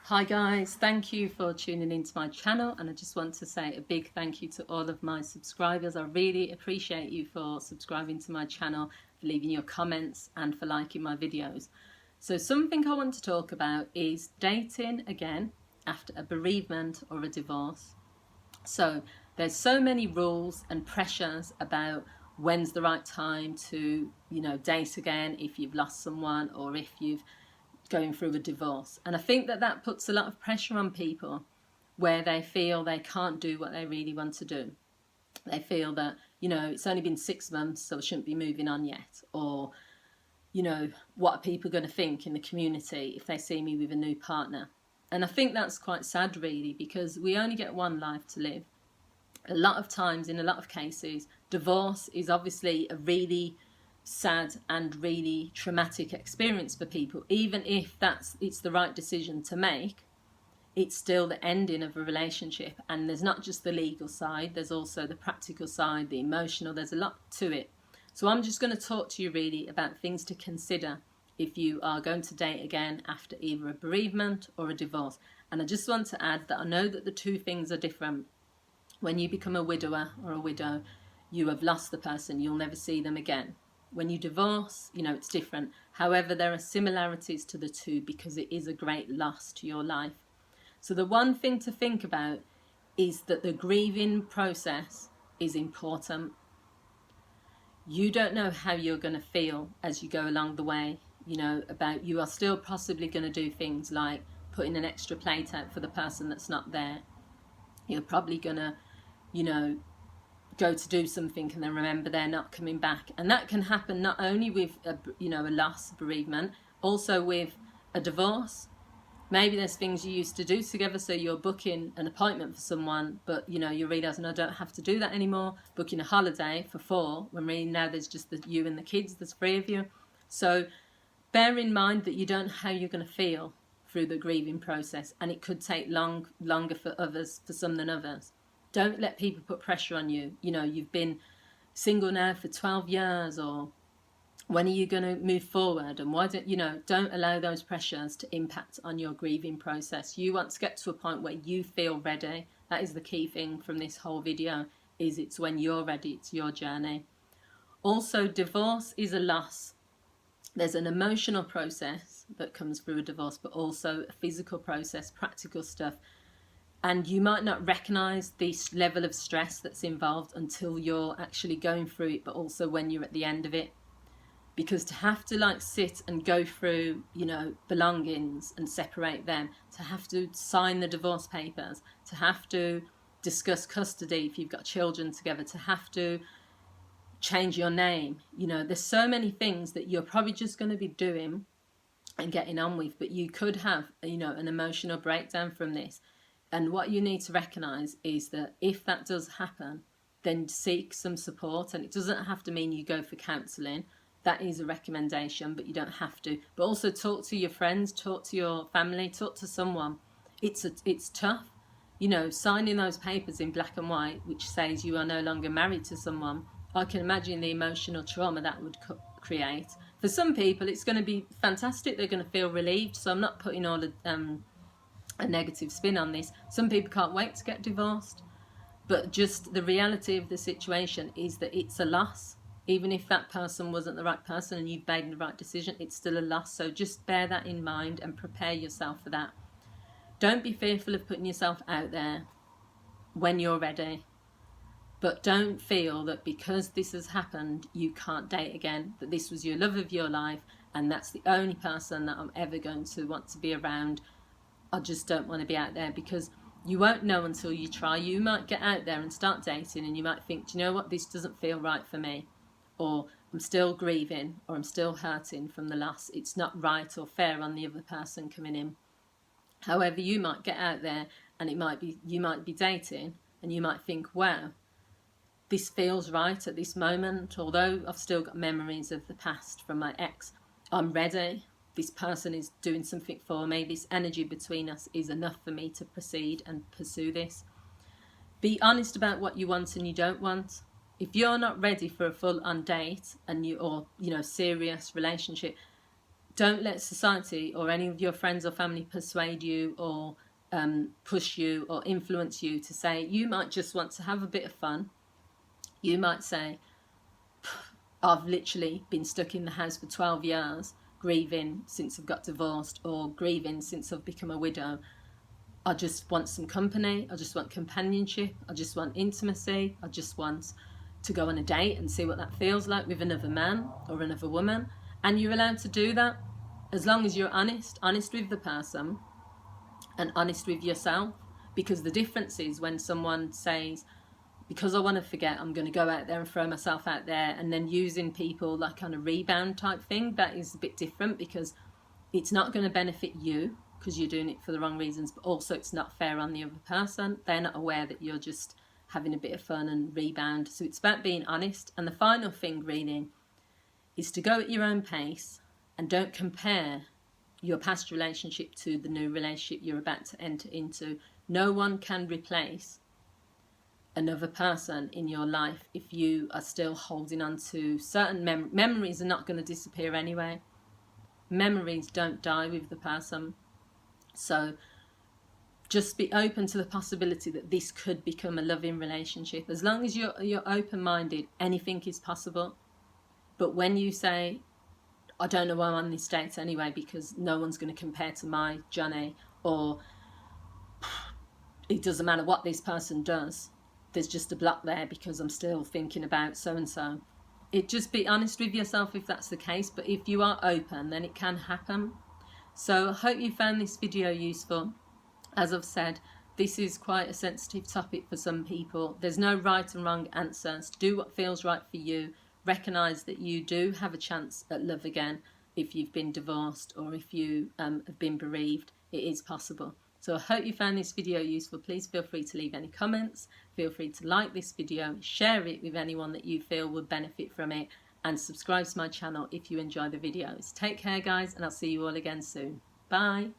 Hi guys, thank you for tuning into my channel, and I just want to say a big thank you to all of my subscribers. I really appreciate you for subscribing to my channel, for leaving your comments and for liking my videos. So something I want to talk about is dating again after a bereavement or a divorce. So there's so many rules and pressures about when's the right time to, date again if you've lost someone or if you've going through a divorce. And I think that puts a lot of pressure on people where they feel they can't do what they really want to do. They feel that, it's only been 6 months, so I shouldn't be moving on yet. Or, what are people going to think in the community if they see me with a new partner? And I think that's quite sad, really, because we only get one life to live. A lot of times, in a lot of cases, divorce is obviously a really sad and really traumatic experience for people. Even if it's the right decision to make, it's still the ending of a relationship. And there's not just the legal side, there's also the practical side, the emotional, there's a lot to it. So I'm just going to talk to you really about things to consider if you are going to date again after either a bereavement or a divorce. And I just want to add that I know that the two things are different. When you become a widower or a widow, you have lost the person, you'll never see them again. When you divorce, it's different. However, there are similarities to the two because it is a great loss to your life. So the one thing to think about is that the grieving process is important. You don't know how you're going to feel as you go along the way, you are still possibly going to do things like putting an extra plate out for the person that's not there. You're probably going to, go to do something and then remember they're not coming back. And that can happen not only with a loss, bereavement, also with a divorce. Maybe there's things you used to do together, so you're booking an appointment for someone, but you're realising I don't have to do that anymore, booking a holiday for 4, when really now there's just you and the kids, there's 3 of you. So bear in mind that you don't know how you're going to feel through the grieving process, and it could take longer for some than others. Don't let people put pressure on you. You've been single now for 12 years, or when are you going to move forward? And why don't allow those pressures to impact on your grieving process. You want to get to a point where you feel ready. That is the key thing from this whole video, is it's when you're ready, it's your journey. Also, divorce is a loss. There's an emotional process that comes through a divorce, but also a physical process, practical stuff. And you might not recognise this level of stress that's involved until you're actually going through it, but also when you're at the end of it. Because to have to sit and go through, belongings and separate them, to have to sign the divorce papers, to have to discuss custody if you've got children together, to have to change your name, there's so many things that you're probably just going to be doing and getting on with, but you could have, an emotional breakdown from this. And what you need to recognise is that if that does happen, then seek some support. And it doesn't have to mean you go for counselling. That is a recommendation, but you don't have to. But also talk to your friends, talk to your family, talk to someone. It's tough, signing those papers in black and white, which says you are no longer married to someone. I can imagine the emotional trauma that would create. For some people, it's going to be fantastic. They're going to feel relieved. So I'm not putting all a negative spin on this. Some people can't wait to get divorced, but just the reality of the situation is that it's a loss. Even if that person wasn't the right person and you've made the right decision, it's still a loss. So just bear that in mind and prepare yourself for that. Don't be fearful of putting yourself out there when you're ready, but don't feel that because this has happened you can't date again, that this was your love of your life and that's the only person that I'm ever going to want to be around. I just don't want to be out there, because you won't know until you try. You might get out there and start dating and you might think, do you know what, this doesn't feel right for me, or I'm still grieving, or I'm still hurting from the loss. It's not right or fair on the other person coming in. However, you might get out there and you might be dating and you might think, wow, this feels right at this moment. Although I've still got memories of the past from my ex, I'm ready. This person is doing something for me. This energy between us is enough for me to proceed and pursue this. Be honest about what you want and you don't want. If you're not ready for a full-on date and serious relationship, don't let society or any of your friends or family persuade you or push you or influence you to say, you might just want to have a bit of fun. You might say, I've literally been stuck in the house for 12 years, grieving since I've got divorced, or grieving since I've become a widow. I just want some company. I just want companionship. I just want intimacy. I just want to go on a date and see what that feels like with another man or another woman. And you're allowed to do that as long as you're honest with the person and honest with yourself. Because the difference is when someone says, because I want to forget, I'm going to go out there and throw myself out there, and then using people like on a rebound type thing, that is a bit different, because it's not going to benefit you because you're doing it for the wrong reasons, but also it's not fair on the other person. They're not aware that you're just having a bit of fun and rebound. So it's about being honest. And the final thing really is to go at your own pace and don't compare your past relationship to the new relationship you're about to enter into. No one can replace another person in your life if you are still holding on to certain memories. Are not going to disappear anyway. Memories don't die with the person. So just be open to the possibility that this could become a loving relationship. As long as you're open-minded, anything is possible. But when you say, I don't know why I'm on this date anyway, because no one's going to compare to my Johnny, or it doesn't matter what this person does, there's just a block there because I'm still thinking about so-and-so. Just be honest with yourself if that's the case. But if you are open, then it can happen. So I hope you found this video useful. As I've said, this is quite a sensitive topic for some people. There's no right and wrong answers. Do what feels right for you. Recognise that you do have a chance at love again if you've been divorced or if you have been bereaved. It is possible. So I hope you found this video useful. Please feel free to leave any comments. Feel free to like this video, share it with anyone that you feel would benefit from it, and subscribe to my channel if you enjoy the videos. Take care, guys, and I'll see you all again soon. Bye.